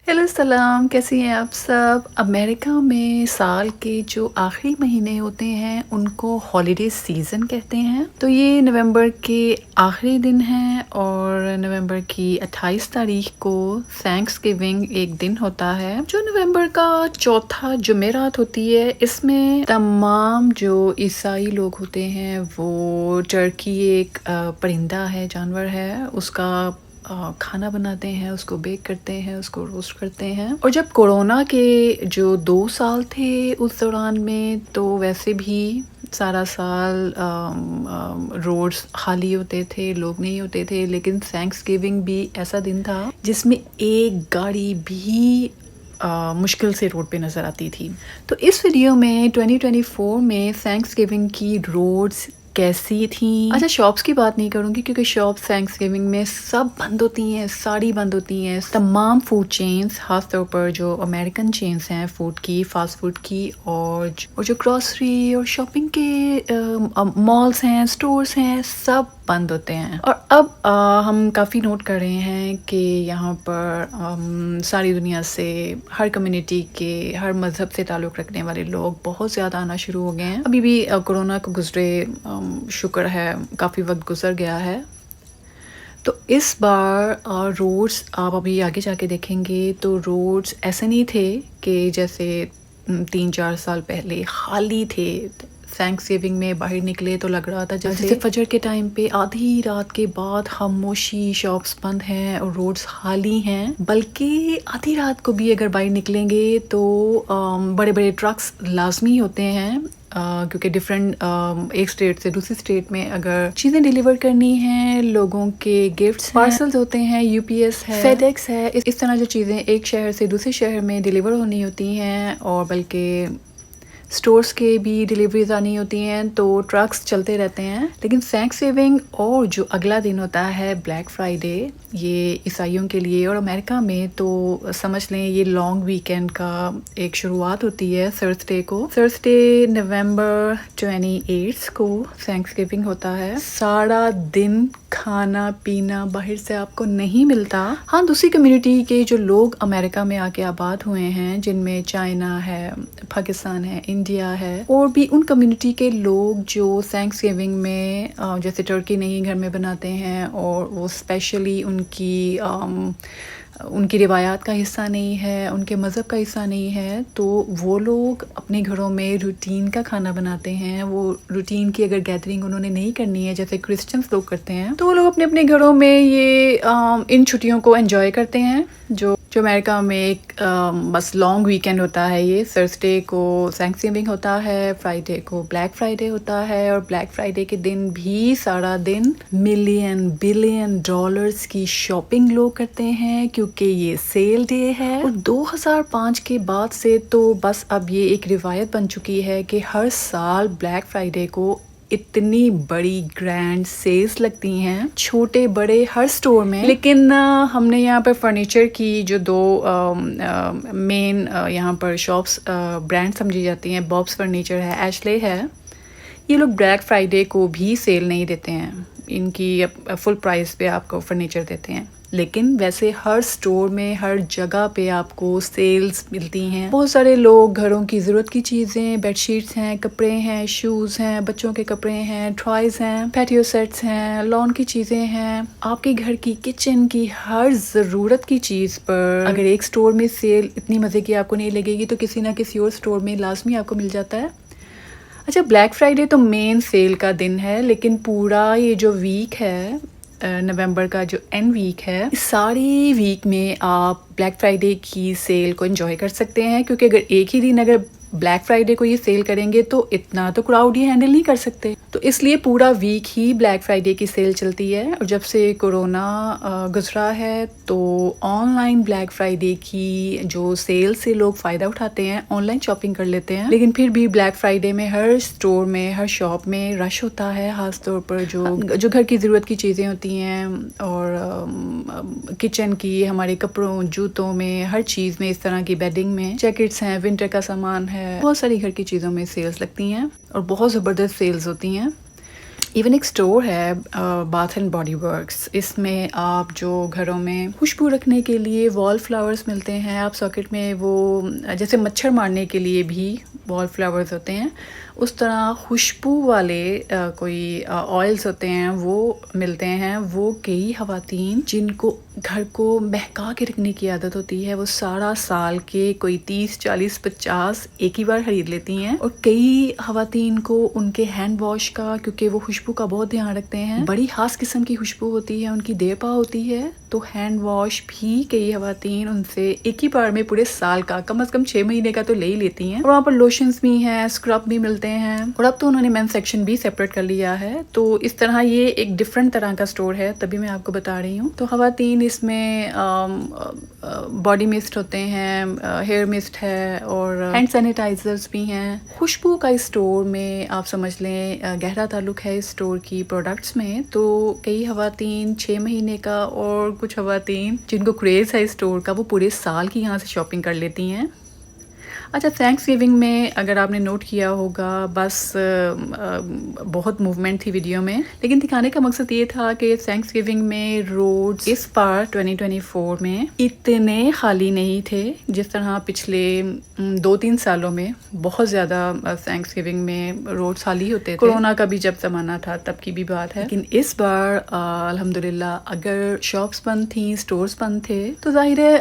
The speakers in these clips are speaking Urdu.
ہیلو السلام، کیسی ہیں آپ سب؟ امریکہ میں سال کے جو آخری مہینے ہوتے ہیں ان کو ہالیڈے سیزن کہتے ہیں۔ تو یہ نومبر کے آخری دن ہیں اور نومبر کی 28 تاریخ کو تھینکس گیونگ ایک دن ہوتا ہے جو نومبر کا چوتھا جمعرات ہوتی ہے۔ اس میں تمام جو عیسائی لوگ ہوتے ہیں وہ ٹرکی ایک پرندہ ہے، جانور ہے، اس کا کھانا بناتے ہیں، اس کو بیک کرتے ہیں، اس کو روسٹ کرتے ہیں۔ اور جب کورونا کے جو 2 سال تھے اس دوران میں تو ویسے بھی سارا سال روڈز خالی ہوتے تھے، لوگ نہیں ہوتے تھے، لیکن تھینکس گیونگ بھی ایسا دن تھا جس میں ایک گاڑی بھی مشکل سے روڈ پہ نظر آتی تھی۔ تو اس ویڈیو میں 2024 میں تھینکس گیونگ کی روڈز کیسی تھیں۔ اچھا، شاپس کی بات نہیں کروں گی کیونکہ شاپ تھینکس گیونگ میں سب بند ہوتی ہیں، ساری بند ہوتی ہیں۔ تمام فوڈ چینز، خاص طور پر جو امریکن چینز ہیں فوڈ کی، فاسٹ فوڈ کی، اور جو گروسری اور شاپنگ کے مالز ہیں، سٹورز ہیں، سب بند ہوتے ہیں۔ اور اب ہم کافی نوٹ کر رہے ہیں کہ یہاں پر ساری دنیا سے، ہر کمیونٹی کے، ہر مذہب سے تعلق رکھنے والے لوگ بہت زیادہ آنا شروع ہو گئے ہیں۔ ابھی بھی کورونا کو گزرے شکر ہے کافی وقت گزر گیا ہے۔ تو اس بار روڈز آپ ابھی آگے جا کے دیکھیں گے تو روڈز ایسے نہیں تھے کہ جیسے 3-4 سال پہلے خالی تھے۔ تھینکس گیونگ میں باہر نکلے تو لگ رہا تھا جیسے فجر کے ٹائم پہ آدھی رات کے بعد خاموشی، شاپس بند ہیں اور روڈز خالی ہیں۔ بلکہ آدھی رات کو بھی اگر باہر نکلیں گے تو بڑے بڑے ٹرکس لازمی ہوتے ہیں کیونکہ ڈفرینٹ ایک اسٹیٹ سے دوسری اسٹیٹ میں اگر چیزیں ڈیلیور کرنی ہیں، لوگوں کے گفٹس پارسلز ہوتے ہیں، یو پی ایس ہے، فیڈ ایکس ہے، اس طرح جو چیزیں ایک شہر سے دوسرے شہر میں ڈیلیور ہونی ہوتی ہیں، اور بلکہ سٹورز کے بھی ڈیلیوریز آنی ہوتی ہیں تو ٹرکس چلتے رہتے ہیں۔ لیکن تھینکس گیونگ اور جو اگلا دن ہوتا ہے بلیک فرائیڈے، یہ عیسائیوں کے لیے اور امریکہ میں تو سمجھ لیں یہ لانگ ویکینڈ کا ایک شروعات ہوتی ہے۔ تھرسڈے کو، تھرسڈے نومبر 28 کو تھینکس گیونگ ہوتا ہے۔ سارا دن کھانا پینا باہر سے آپ کو نہیں ملتا۔ ہاں، دوسری کمیونٹی کے جو لوگ امریکہ میں آ کے آباد ہوئے ہیں، جن میں چائنا ہے، پاکستان ہے، انڈیا ہے، اور بھی ان کمیونٹی کے لوگ جو تھینکس گیونگ میں جیسے ٹرکی نہیں گھر میں بناتے ہیں اور وہ اسپیشلی ان کی روایات کا حصہ نہیں ہے، ان کے مذہب کا حصہ نہیں ہے، تو وہ لوگ اپنے گھروں میں روٹین کا کھانا بناتے ہیں۔ وہ روٹین کی اگر گیدرنگ انہوں نے نہیں کرنی ہے جیسے کرسچنس لوگ کرتے ہیں تو وہ لوگ اپنے اپنے گھروں میں یہ ان چھٹیوں کو انجوائے کرتے ہیں۔ جو امریکہ میں ایک بس لانگ ویکینڈ ہوتا ہے، یہ تھرسڈے کو تھینکس گیونگ ہوتا ہے، فرائیڈے کو بلیک فرائیڈے ہوتا ہے، اور بلیک فرائیڈے کے دن بھی سارا دن ملین بلین ڈالرز کی شاپنگ لوگ کرتے ہیں کیونکہ یہ سیل ڈے ہے۔ اور 2005 کے بعد سے تو بس اب یہ ایک روایت بن چکی ہے کہ ہر سال بلیک فرائیڈے کو اتنی بڑی گرینڈ سیلز لگتی ہیں، چھوٹے بڑے ہر سٹور میں۔ لیکن ہم نے یہاں پر فرنیچر کی جو دو مین یہاں پر شاپس برانڈ سمجھی جاتی ہیں، بابس فرنیچر ہے، ایشلے ہے، یہ لوگ بلیک فرائیڈے کو بھی سیل نہیں دیتے ہیں، ان کی فل پرائز پہ آپ کو فرنیچر دیتے ہیں۔ لیکن ویسے ہر سٹور میں، ہر جگہ پہ آپ کو سیلز ملتی ہیں۔ بہت سارے لوگ گھروں کی ضرورت کی چیزیں، بیڈ شیٹس ہیں، کپڑے ہیں، شوز ہیں، بچوں کے کپڑے ہیں، ٹوائز ہیں، پیٹیو سیٹس ہیں، لان کی چیزیں ہیں، آپ کے گھر کی کچن کی ہر ضرورت کی چیز پر اگر ایک سٹور میں سیل اتنی مزے کی آپ کو نہیں لگے گی تو کسی نہ کسی اور سٹور میں لازمی آپ کو مل جاتا ہے۔ اچھا، بلیک فرائیڈے تو مین سیل کا دن ہے، لیکن پورا یہ جو ویک ہے نومبر کا جو اینڈ ویک ہے، اس ساری ویک میں آپ بلیک فرائیڈے کی سیل کو انجوائے کر سکتے ہیں، کیونکہ اگر ایک ہی دن اگر بلیک فرائیڈے کو یہ سیل کریں گے تو اتنا تو کراؤڈ ہی ہینڈل نہیں کر سکتے، تو اس لیے پورا ویک ہی بلیک فرائیڈے کی سیل چلتی ہے۔ اور جب سے کورونا گزرا ہے تو آن لائن بلیک فرائیڈے کی جو سیل سے لوگ فائدہ اٹھاتے ہیں، آن لائن شاپنگ کر لیتے ہیں، لیکن پھر بھی بلیک فرائیڈے میں ہر سٹور میں، ہر شاپ میں رش ہوتا ہے، خاص طور پر جو گھر کی ضرورت کی چیزیں ہوتی ہیں اور کچن کی، ہمارے کپڑوں، جوتوں میں، ہر چیز میں، اس طرح کی بیڈنگ میں، جیکٹس ہیں، ونٹر کا سامان ہے، بہت ساری گھر کی چیزوں میں سیلز لگتی ہیں اور بہت زبردست سیلز ہوتی ہیں۔ ایون ایک اسٹور ہے باتھ اینڈ باڈی ورکس، اس میں آپ جو گھروں میں خوشبو رکھنے کے لیے وال فلاورز ملتے ہیں، آپ ساکٹ میں وہ جیسے مچھر مارنے کے لیے بھی وال فلاورز ہوتے ہیں، اس طرح خوشبو والے کوئی آئلز ہوتے ہیں وہ ملتے ہیں۔ وہ کئی خواتین جن کو گھر کو مہکا کے رکھنے کی عادت ہوتی ہے، وہ سارا سال کے کوئی 30 40 50 ایک ہی بار خرید لیتی ہیں، اور کئی خواتین کو ان کے ہینڈ واش کا، کیونکہ وہ خوشبو کا بہت دھیان رکھتے ہیں، بڑی خاص قسم کی خوشبو ہوتی ہے، ان کی دیر پا ہوتی ہے، تو ہینڈ واش بھی کئی خواتین ان سے ایک ہی بار میں پورے سال کا کم از کم 6 مہینے کا تو لے ہی لیتی ہیں۔ اور وہاں پر لوشنز بھی ہیں، اسکرب بھی ملتے ہیں، اور اب تو انہوں نے مین سیکشن بھی سیپریٹ کر لیا ہے، تو اس طرح یہ ایک ڈفرنٹ طرح کا اسٹور ہے، تبھی میں آپ کو بتا رہی ہوں۔ تو خواتین اس میں باڈی مسٹ ہوتے ہیں، ہیئر مسٹ ہے، اور ہینڈ سینیٹائزرز بھی ہیں۔ خوشبو کا اسٹور میں آپ سمجھ لیں گہرا تعلق ہے اس اسٹور کی پروڈکٹس میں، تو کئی خواتین 6 مہینے کا، اور کچھ خواتین جن کو کریز ہے اسٹور کا وہ پورے سال کی یہاں سے شاپنگ کر لیتی ہیں۔ اچھا، تھینکس گیونگ میں اگر آپ نے نوٹ کیا ہوگا، بس بہت موومنٹ تھی ویڈیو میں، لیکن دکھانے کا مقصد یہ تھا کہ تھینکس گیونگ میں روڈز اس بار 2024 میں اتنے خالی نہیں تھے جس طرح پچھلے 2-3 سالوں میں بہت زیادہ تھینکس گیونگ میں روڈز خالی ہوتے تھے۔ کورونا کا بھی جب زمانہ تھا تب کی بھی بات ہے، لیکن اس بار الحمدللہ اگر شاپس بند تھیں، اسٹورز بند تھے، تو ظاہر ہے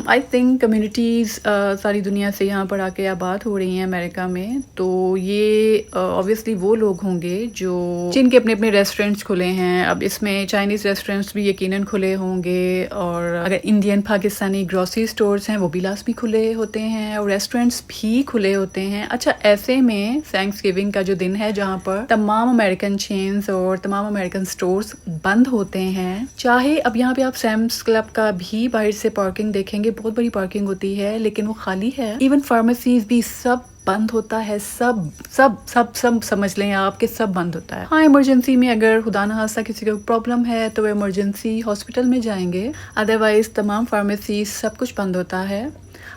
آئی تھنک کمیونٹیز ساری دنیا سے یہاں پر آ کے آباد ہو رہی ہیں امریکہ میں، تو یہ obviously وہ لوگ ہوں گے جن کے اپنے اپنے ریسٹورینٹس کھلے ہیں۔ اب اس میں چائنیز ریسٹورینٹس بھی یقیناً کھلے ہوں گے، اور اگر انڈین پاکستانی گروسری سٹورز ہیں وہ بھی لازمی کھلے ہوتے ہیں، اور ریسٹورینٹس بھی کھلے ہوتے ہیں۔ اچھا، ایسے میں تھینکس گیونگ کا جو دن ہے جہاں پر تمام امریکن چینز اور تمام امریکن سٹورز بند ہوتے ہیں، چاہے اب یہاں پہ آپ سیمس کلب کا بھی باہر سے پارکنگ دیکھیں گے، بہت بڑی پارکنگ ہوتی ہے لیکن وہ خالی ہے، ایون فارمیسیز بھی سب بند ہوتا ہے، سب سمجھ لیں آپ کہ سب بند ہوتا ہے۔ ہاں، ایمرجنسی میں اگر خدا نہ خواستہ کسی کو پرابلم ہے تو وہ ایمرجنسی ہاسپٹل میں جائیں گے، ادروائز تمام فارمیسیز سب کچھ بند ہوتا ہے۔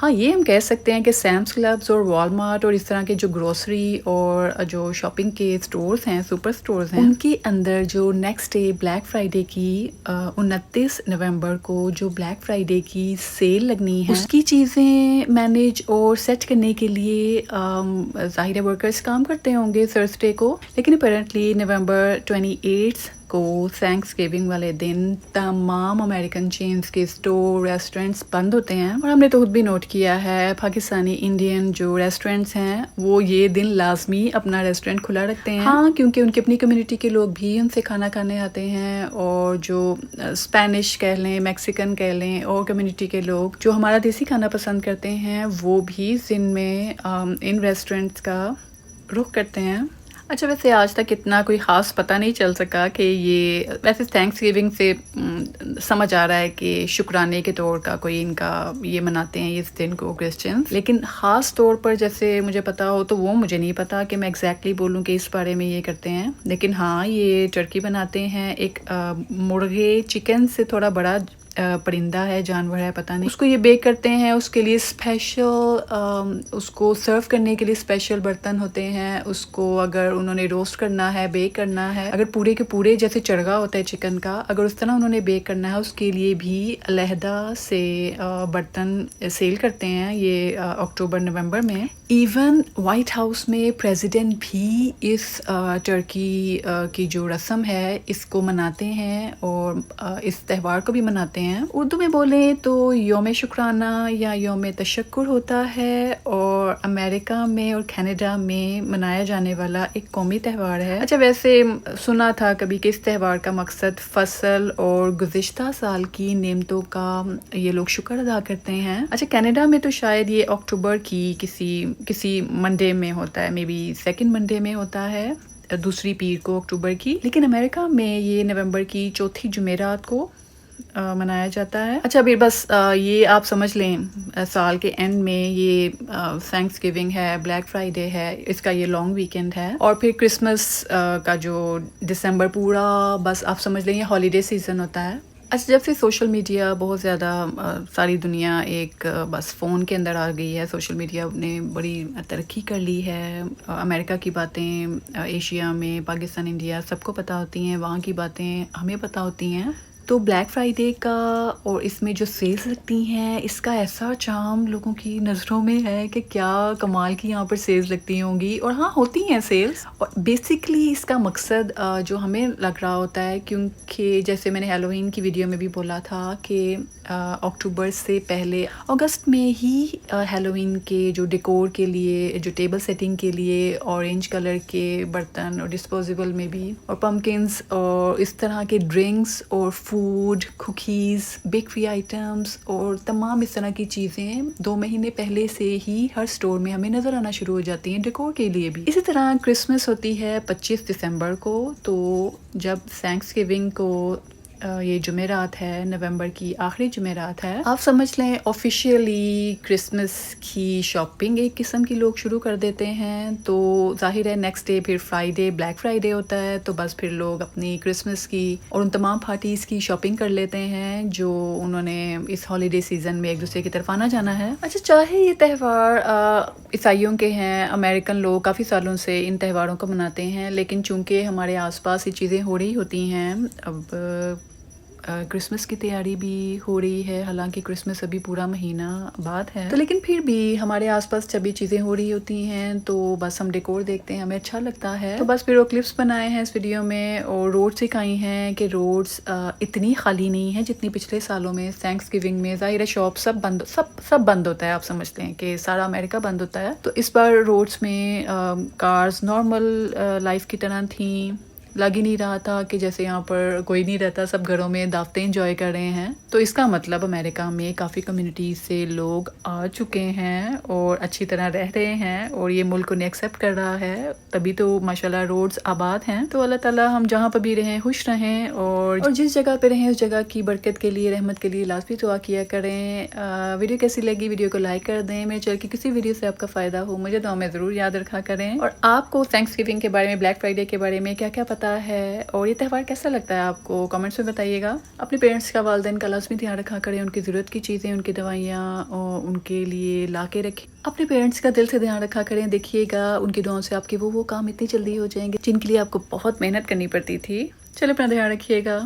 ہاں، یہ ہم کہہ سکتے ہیں کہ سیمس کلبز اور والمارٹ اور اس طرح کے جو گروسری اور جو شاپنگ کے سٹورز ہیں، سپر سٹورز ہیں، ان کے اندر جو نیکسٹ ڈے بلیک فرائیڈے کی 29 نومبر کو جو بلیک فرائیڈے کی سیل لگنی ہے، اس کی چیزیں مینیج اور سیٹ کرنے کے لیے ظاہر ورکرز کام کرتے ہوں گے تھرسڈے کو، لیکن اپیرنٹلی نومبر 28 کو تھینکس گیونگ والے دن تمام امریکن چینز کے اسٹور، ریسٹورینٹس بند ہوتے ہیں، اور ہم نے تو خود بھی نوٹ کیا ہے پاکستانی انڈین جو ریسٹورینٹس ہیں وہ یہ دن لازمی اپنا ریسٹورینٹ کھلا رکھتے ہیں۔ ہاں، کیونکہ ان کی اپنی کمیونٹی کے لوگ بھی ان سے کھانا کھانے آتے ہیں، اور جو اسپینش کہہ لیں، میکسیکن کہہ لیں، اور کمیونٹی کے لوگ جو ہمارا دیسی کھانا پسند کرتے ہیں وہ بھی دن میں ان ریسٹورینٹس کا رخ کرتے ہیں۔ اچھا، ویسے آج تک اتنا کوئی خاص پتہ نہیں چل سکا کہ یہ ویسے تھینکس گیونگ سے سمجھ آ رہا ہے کہ شکرانے کے طور کا کوئی ان کا یہ مناتے ہیں اس دن کو کرسچنز، لیکن خاص طور پر جیسے مجھے پتا ہو تو وہ مجھے نہیں پتا کہ میں ایگزیکٹلی بولوں کہ اس بارے میں یہ کرتے ہیں، لیکن ہاں یہ ٹرکی بناتے ہیں، ایک مرغے چکن سے تھوڑا بڑا پرندہ ہے، جانور ہے، پتہ نہیں، اس کو یہ بیک کرتے ہیں، اس کے لیے اسپیشل اس کو سرو کرنے کے لیے اسپیشل برتن ہوتے ہیں، اس کو اگر انہوں نے روسٹ کرنا ہے، بیک کرنا ہے، اگر پورے کے پورے جیسے چرگا ہوتا ہے چکن کا، اگر اس طرح انہوں نے بیک کرنا ہے، اس کے لیے بھی علیحدہ سے برتن سیل کرتے ہیں یہ اکتوبر نومبر میں۔ ایون وائٹ ہاؤس میں پریزیڈنٹ بھی اس ٹرکی کی جو رسم ہے اس کو مناتے ہیں، اور اس تہوار کو بھی مناتے ہیں۔ اردو میں بولیں تو یوم شکرانہ یا یوم تشکر ہوتا ہے، اور امریکہ میں اور کینیڈا میں منایا جانے والا ایک قومی تہوار ہے۔ اچھا، ویسے سنا تھا کبھی کہ اس تہوار کا مقصد فصل اور گزشتہ سال کی نعمتوں کا یہ لوگ شکر ادا کرتے ہیں۔ اچھا، کینیڈا میں تو شاید یہ اکتوبر کی کسی منڈے میں ہوتا ہے، مے بی سیکنڈ منڈے میں ہوتا ہے، دوسری پیر کو اکتوبر کی، لیکن امریکہ میں یہ نومبر کی چوتھی جمعرات کو منایا جاتا ہے۔ اچھا، ابھی بس یہ آپ سمجھ لیں سال کے اینڈ میں یہ تھینکس گیونگ ہے، بلیک فرائیڈے ہے، اس کا یہ لانگ ویکینڈ ہے، اور پھر کرسمس کا جو دسمبر پورا بس آپ سمجھ لیں یہ ہالیڈے سیزن ہوتا ہے اچھا، جب سے سوشل میڈیا بہت زیادہ ساری دنیا ایک بس فون کے اندر آ گئی ہے، سوشل میڈیا نے بڑی ترقی کر لی ہے۔ امریکہ کی باتیں ایشیا میں، پاکستان، انڈیا سب کو پتہ ہوتی ہیں، وہاں کی باتیں ہمیں پتہ ہوتی ہیں۔ تو بلیک فرائیڈے کا اور اس میں جو سیلز لگتی ہیں، اس کا ایسا چارم لوگوں کی نظروں میں ہے کہ کیا کمال کی یہاں پر سیلز لگتی ہوں گی، اور ہاں ہوتی ہیں سیلز۔ اور بیسکلی اس کا مقصد جو ہمیں لگ رہا ہوتا ہے، کیونکہ جیسے میں نے ہیلووین کی ویڈیو میں بھی بولا تھا کہ اکتوبر سے پہلے اگست میں ہی ہیلووین کے جو ڈیکور کے لیے، جو ٹیبل سیٹنگ کے لیے اورینج کلر کے برتن اور ڈسپوزیبل میں بھی، اور پمپکنس اور اس طرح کے ڈرنکس اور فوڈ، کوکیز، بیکری آئٹمس اور تمام اس طرح کی چیزیں 2 مہینے پہلے سے ہی ہر سٹور میں ہمیں نظر آنا شروع ہو جاتی ہیں ڈیکور کے لیے بھی۔ اسی طرح کرسمس ہوتی ہے 25 دسمبر کو، تو جب تھینکس گیونگ کو یہ جمعرات ہے، نومبر کی آخری جمعرات ہے، آپ سمجھ لیں آفیشیلی کرسمس کی شاپنگ ایک قسم کی لوگ شروع کر دیتے ہیں۔ تو ظاہر ہے نیکسٹ ڈے پھر فرائیڈے بلیک فرائیڈے ہوتا ہے، تو بس پھر لوگ اپنی کرسمس کی اور ان تمام پارٹیز کی شاپنگ کر لیتے ہیں جو انہوں نے اس ہالیڈے سیزن میں ایک دوسرے کی طرف آنا جانا ہے۔ اچھا، چاہے یہ تہوار عیسائیوں کے ہیں، امریکن لوگ کافی سالوں سے ان تہواروں کو مناتے ہیں، لیکن چونکہ ہمارے آس پاس یہ چیزیں ہو رہی ہوتی ہیں، اب کرسمس کی تیاری بھی ہو رہی ہے، حالانکہ کرسمس ابھی پورا مہینہ بعد ہے، تو لیکن پھر بھی ہمارے آس پاس جب یہ چیزیں ہو رہی ہوتی ہیں تو بس ہم ڈیکور دیکھتے ہیں، ہمیں اچھا لگتا ہے، تو بس پھر وہ کلپس بنائے ہیں اس ویڈیو میں، اور روڈس دکھائی ہیں کہ روڈس اتنی خالی نہیں ہیں جتنی پچھلے سالوں میں۔ تھینکس گیونگ میں ظاہر ہے شاپ سب بند ہوتا ہے، آپ سمجھتے ہیں کہ سارا امریکہ بند ہوتا ہے، تو اس بار روڈس میں کارز نارمل لائف کی طرح تھیں، لگ ہی نہیں رہا تھا کہ جیسے یہاں پر کوئی نہیں رہتا، سب گھروں میں دعوتیں انجوائے کر رہے ہیں۔ تو اس کا مطلب امریکہ میں کافی کمیونٹیز سے لوگ آ چکے ہیں اور اچھی طرح رہ رہے ہیں، اور یہ ملک انہیں ایکسیپٹ کر رہا ہے، تبھی تو ماشاءاللہ روڈز آباد ہیں۔ تو اللہ تعالیٰ ہم جہاں پر بھی رہیں خوش رہیں، اور جس جگہ پہ رہیں اس جگہ کی برکت کے لیے، رحمت کے لیے لازمی دعا کیا کریں۔ ویڈیو کیسی لگی؟ ویڈیو کو لائک کر دیں، میرے چینل کی کسی ویڈیو سے آپ کا فائدہ ہو مجھے دعا میں ضرور یاد رکھا کریں۔ اور آپ کو تھینکس گیونگ کے بارے میں، بلیک فرائیڈے کے بارے میں کیا کیا پتہ ہے، اور یہ تہوار کیسا لگتا ہے آپ کو، کمنٹس میں بتائیے گا۔ اپنے پیرنٹس کا، والدین کا لازمی دھیان رکھا کریں، ان کی ضرورت کی چیزیں، ان کی دوائیاں اور ان کے لیے لا کے رکھیں۔ اپنے پیرنٹس کا دل سے دھیان رکھا کریں، دیکھیے گا ان کی دعاؤں سے آپ کے وہ کام اتنی جلدی ہو جائیں گے جن کے لیے آپ کو بہت محنت کرنی پڑتی تھی۔ چلو اپنا دھیان رکھیے گا۔